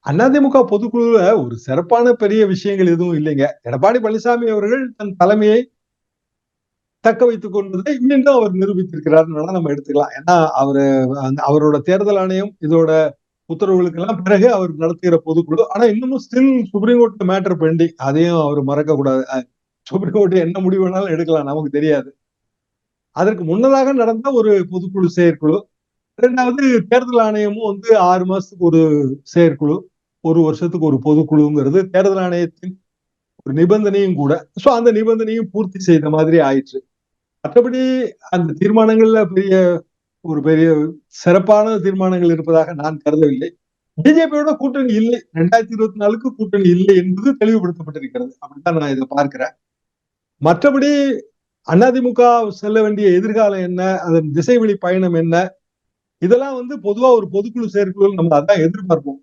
அதிமுக பொதுக்குழுல ஒரு சிறப்பான பெரிய விஷயங்கள் எதுவும் இல்லைங்க. எடப்பாடி பழனிசாமி அவர்கள் தன் தலைமையை தக்க வைத்துக் கொண்டதை மீண்டும் அவர் நிரூபித்திருக்கிறார்ன்னு வேணா நம்ம எடுத்துக்கலாம். ஏன்னா, அவரோட தேர்தல் ஆணையம் இதோட உத்தரவுகளுக்கெல்லாம் பிறகு அவர் நடத்துகிற பொதுக்குழு. ஆனா இன்னமும் ஸ்டில் சுப்ரீம் கோர்ட்ல மேட்டர் பெண்டிங். அதையும் அவர் மறக்கக்கூடாது. சுப்ரீம் கோர்ட் என்ன முடிவு வேணாலும் எடுக்கலாம். நமக்கு தெரியாது. அதற்கு முன்னதாக நடந்த ஒரு பொதுக்குழு செயற்குழு. 2வது தேர்தல் ஆணையமும் 6 மாசத்துக்கு ஒரு செயற்குழு. 1 வருஷத்துக்கு ஒரு பொதுக்குழுங்கிறது தேர்தல் ஆணையத்தின் ஒரு நிபந்தனையும் கூட. சோ அந்த நிபந்தனையும் பூர்த்தி செய்த மாதிரி ஆயிற்று. மற்றபடி அந்த தீர்மானங்கள்ல பெரிய சிறப்பான தீர்மானங்கள் இருப்பதாக நான் கருதவில்லை. பிஜேபியோட கூட்டணி இல்லை. 2024க்கு கூட்டணி இல்லை என்பது தெளிவுபடுத்தப்பட்டிருக்கிறது. அப்படித்தான் நான் இதை பார்க்கிறேன். மற்றபடி அதிமுக செல்ல வேண்டிய எதிர்காலம் என்ன? அதன் திசைவழி பயணம் என்ன? இதெல்லாம் பொதுவா ஒரு பொதுக்குழு செயற்குழு நம்ம அதான் எதிர்பார்ப்போம்.